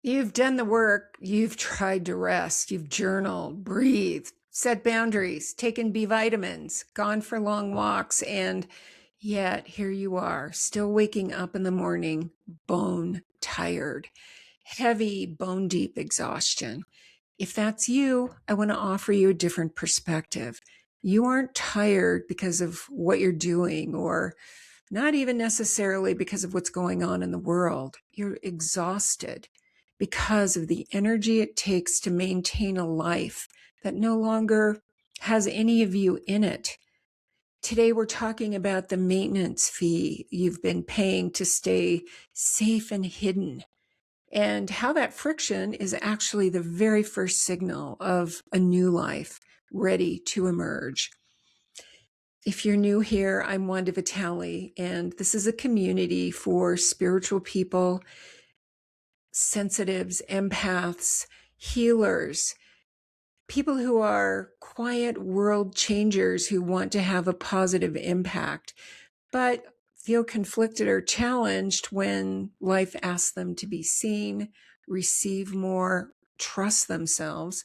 You've done the work. You've tried to rest. You've journaled, breathed, set boundaries, taken B vitamins, gone for long walks, and yet here you are, still waking up in the morning, bone tired, heavy, bone deep exhaustion. If that's you, I want to offer you a different perspective. You aren't tired because of what you're doing or not even necessarily because of what's going on in the world. You're exhausted because of the energy it takes to maintain a life that no longer has any of you in it. Today, we're talking about the maintenance fee you've been paying to stay safe and hidden, and how that friction is actually the very first signal of a new life ready to emerge. If you're new here, I'm Wanda Vitale, and this is a community for spiritual people, sensitives, empaths, healers, people who are quiet world changers who want to have a positive impact, but feel conflicted or challenged when life asks them to be seen, receive more, trust themselves,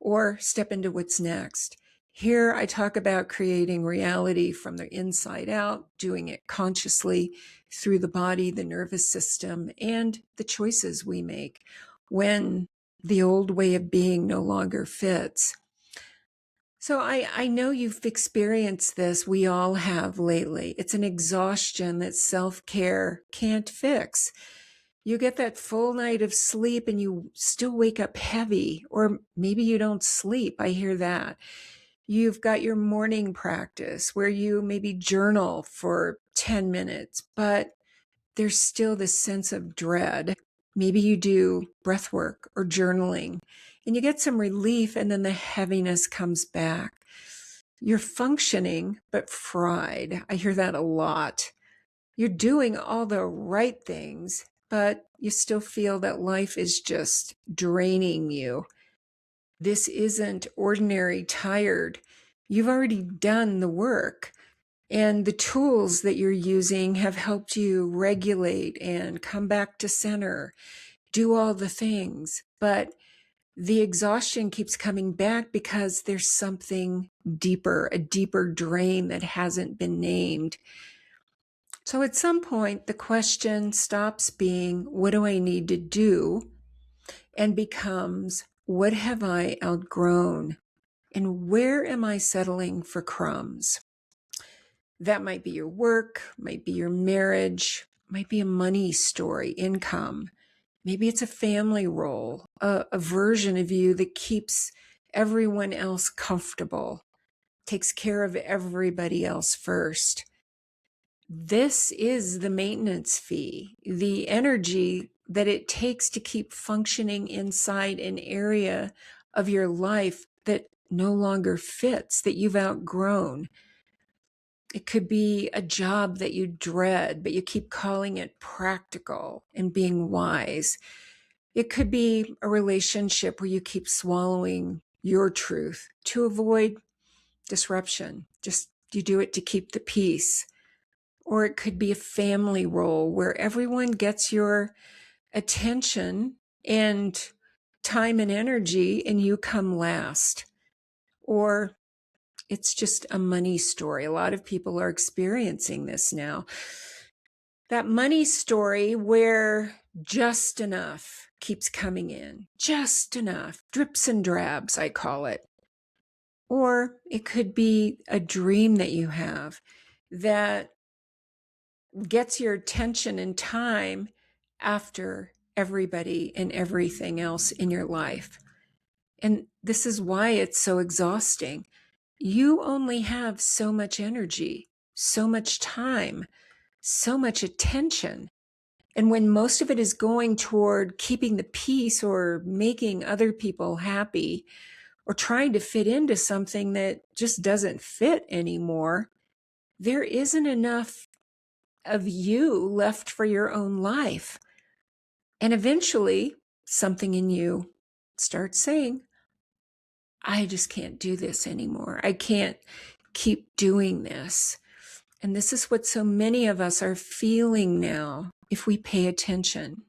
or step into what's next. Here, I talk about creating reality from the inside out, doing it consciously through the body, the nervous system, and the choices we make when the old way of being no longer fits. So I know you've experienced this. We all have lately. It's an exhaustion that self-care can't fix. You get that full night of sleep and you still wake up heavy, or maybe you don't sleep. I hear that. You've got your morning practice where you maybe journal for 10 minutes, but there's still this sense of dread. Maybe you do breath work or journaling and you get some relief, and then the heaviness comes back. You're functioning, but fried. I hear that a lot. You're doing all the right things, but you still feel that life is just draining you. This isn't ordinary tired. You've already done the work, and the tools that you're using have helped you regulate and come back to center, do all the things. But the exhaustion keeps coming back because there's something deeper, a deeper drain that hasn't been named. So at some point, the question stops being, what do I need to do? And becomes, what have I outgrown? And where am I settling for crumbs? That might be your work, might be your marriage, might be a money story, income. Maybe it's a family role, a version of you that keeps everyone else comfortable, takes care of everybody else first. This is the maintenance fee, the energy that it takes to keep functioning inside an area of your life that no longer fits, that you've outgrown. It could be a job that you dread, but you keep calling it practical and being wise. It could be a relationship where you keep swallowing your truth to avoid disruption. Just you do it to keep the peace. Or it could be a family role where everyone gets your attention and time and energy and you come last. Or it's just a money story. A lot of people are experiencing this now. That money story where just enough keeps coming in, just enough, drips and drabs, I call it. Or it could be a dream that you have that gets your attention and time after everybody and everything else in your life. And this is why it's so exhausting. You only have so much energy, so much time, so much attention. And when most of it is going toward keeping the peace or making other people happy or trying to fit into something that just doesn't fit anymore, there isn't enough of you left for your own life. And eventually, something in you starts saying, I just can't do this anymore. I can't keep doing this. And this is what so many of us are feeling now if we pay attention.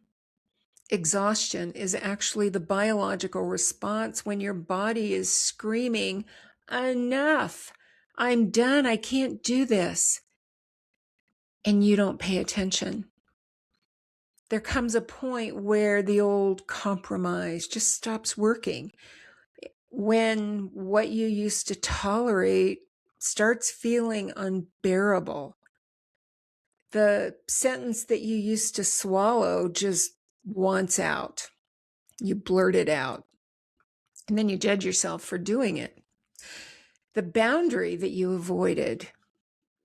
Exhaustion is actually the biological response when your body is screaming, enough, I'm done, I can't do this. And you don't pay attention. There comes a point where the old compromise just stops working. When what you used to tolerate starts feeling unbearable, the sentence that you used to swallow just wants out. You blurt it out, and then you judge yourself for doing it. The boundary that you avoided,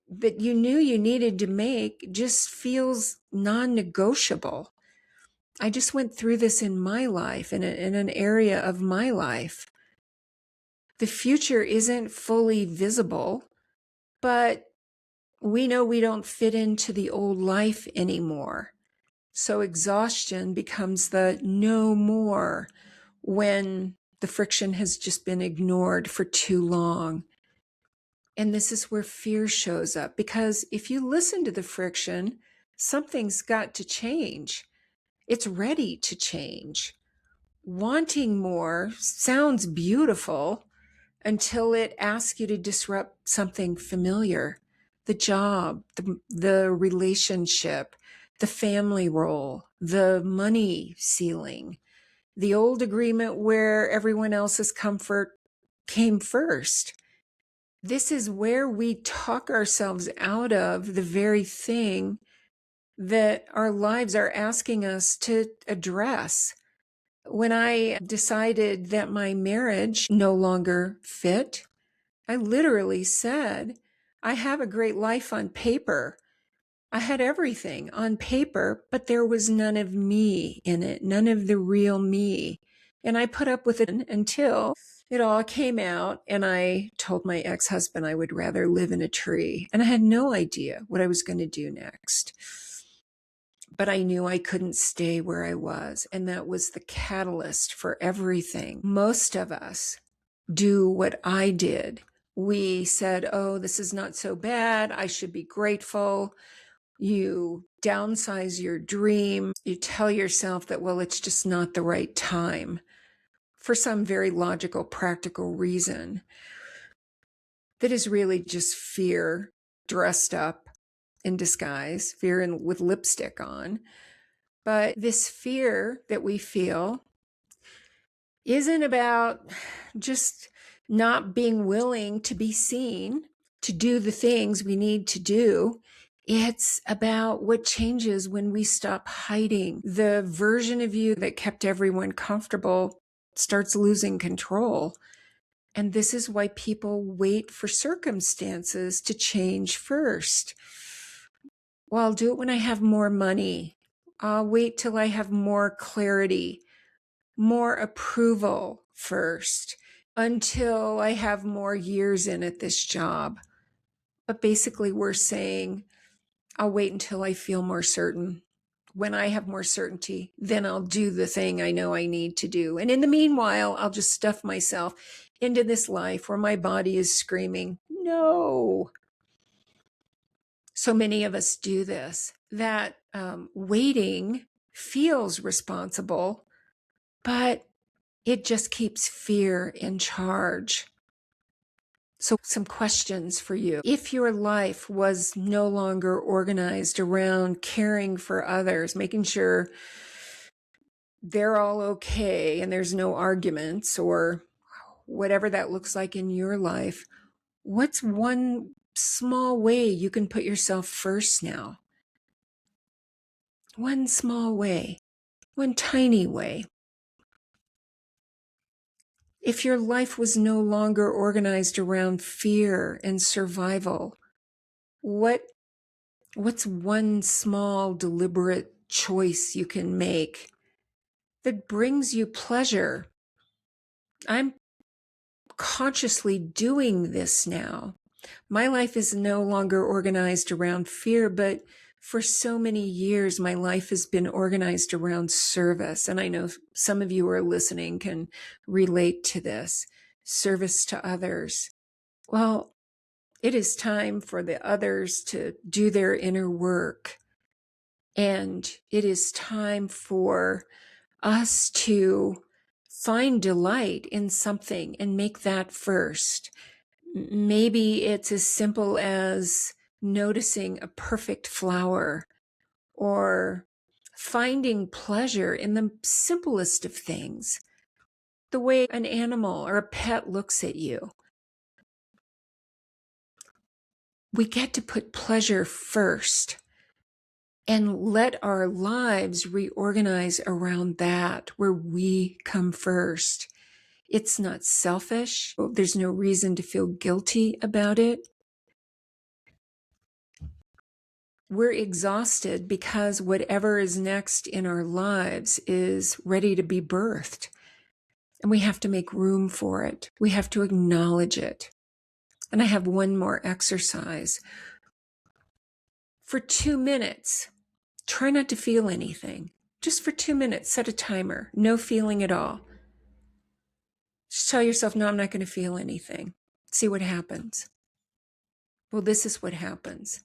that you knew you needed to make, just feels non-negotiable. I just went through this in my life, in an area of my life. The future isn't fully visible, but we know we don't fit into the old life anymore. So exhaustion becomes the no more when the friction has just been ignored for too long. And this is where fear shows up, because if you listen to the friction, something's got to change. It's ready to change. Wanting more sounds beautiful until it asks you to disrupt something familiar. The job, the relationship, the family role, the money ceiling, the old agreement where everyone else's comfort came first. This is where we talk ourselves out of the very thing that our lives are asking us to address. When I decided that my marriage no longer fit, I literally said, I have a great life on paper. I had everything on paper, but there was none of me in it, none of the real me. And I put up with it until it all came out, and I told my ex-husband I would rather live in a tree. And I had no idea what I was going to do next. But I knew I couldn't stay where I was, and that was the catalyst for everything. Most of us do what I did. We said, oh, this is not so bad, I should be grateful. You downsize your dream. You tell yourself that, well, it's just not the right time for some very logical, practical reason that is really just fear dressed up in disguise, fear with lipstick on. But this fear that we feel isn't about just not being willing to be seen, to do the things we need to do. It's about what changes when we stop hiding. The version of you that kept everyone comfortable starts losing control. And this is why people wait for circumstances to change first. Well, I'll do it when I have more money. I'll wait till I have more clarity, more approval first, until I have more years in at this job. But basically, we're saying, I'll wait until I feel more certain. When I have more certainty, then I'll do the thing I know I need to do. And in the meanwhile, I'll just stuff myself into this life where my body is screaming, no. So many of us do this, that waiting feels responsible, but it just keeps fear in charge. So some questions for you. If your life was no longer organized around caring for others, making sure they're all okay and there's no arguments or whatever that looks like in your life, what's one small way you can put yourself first now? One small way, one tiny way. If your life was no longer organized around fear and survival, what's one small deliberate choice you can make that brings you pleasure? I'm consciously doing this now. My life is no longer organized around fear, but for so many years, my life has been organized around service. And I know some of you who are listening can relate to this. Service to others. Well, it is time for the others to do their inner work. And it is time for us to find delight in something and make that first. Maybe it's as simple as noticing a perfect flower, or finding pleasure in the simplest of things, the way an animal or a pet looks at you. We get to put pleasure first and let our lives reorganize around that, where we come first. It's not selfish. There's no reason to feel guilty about it. We're exhausted because whatever is next in our lives is ready to be birthed. And we have to make room for it. We have to acknowledge it. And I have one more exercise. For 2 minutes, try not to feel anything. Just for 2 minutes, set a timer. No feeling at all. Just tell yourself, no, I'm not going to feel anything. See what happens. Well, this is what happens.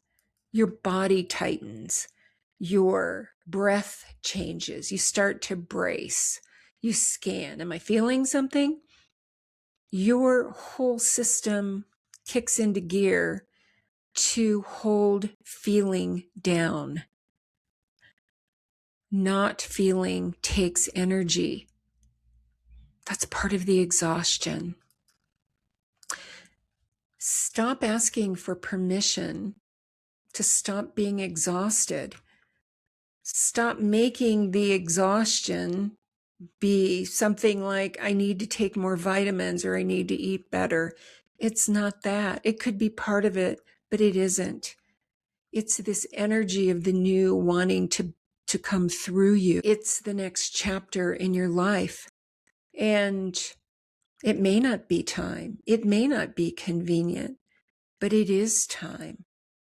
Your body tightens. Your breath changes. You start to brace. You scan. Am I feeling something? Your whole system kicks into gear to hold feeling down. Not feeling takes energy. That's part of the exhaustion. Stop asking for permission to stop being exhausted. Stop making the exhaustion be something like, I need to take more vitamins or I need to eat better. It's not that. It could be part of it, but it isn't. It's this energy of the new wanting to come through you. It's the next chapter in your life. And it may not be time. It may not be convenient, but it is time.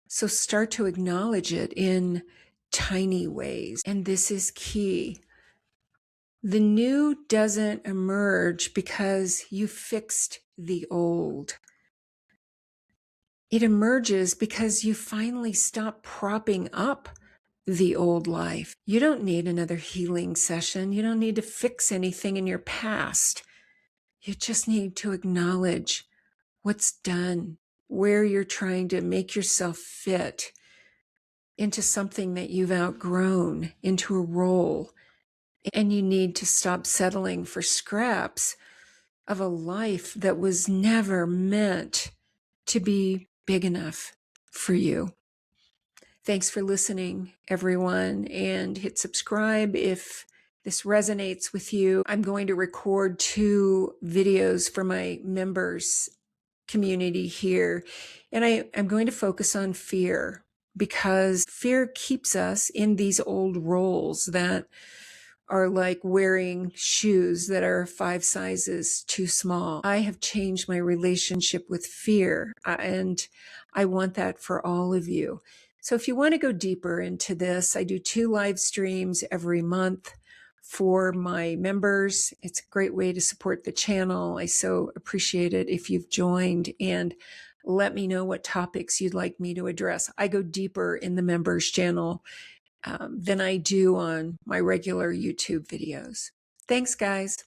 So start to acknowledge it in tiny ways. And this is key. The new doesn't emerge because you fixed the old. It emerges because you finally stop propping up the old life. You don't need another healing session. You don't need to fix anything in your past. You just need to acknowledge what's done, where you're trying to make yourself fit into something that you've outgrown, into a role. And you need to stop settling for scraps of a life that was never meant to be big enough for you. Thanks for listening, everyone, and hit subscribe if this resonates with you. I'm going to record 2 videos for my members community here, and I'm going to focus on fear, because fear keeps us in these old roles that are like wearing shoes that are 5 sizes too small. I have changed my relationship with fear, and I want that for all of you. So if you want to go deeper into this, I do 2 live streams every month for my members. It's a great way to support the channel. I so appreciate it if you've joined, and let me know what topics you'd like me to address. I go deeper in the members channel than I do on my regular YouTube videos. Thanks, guys.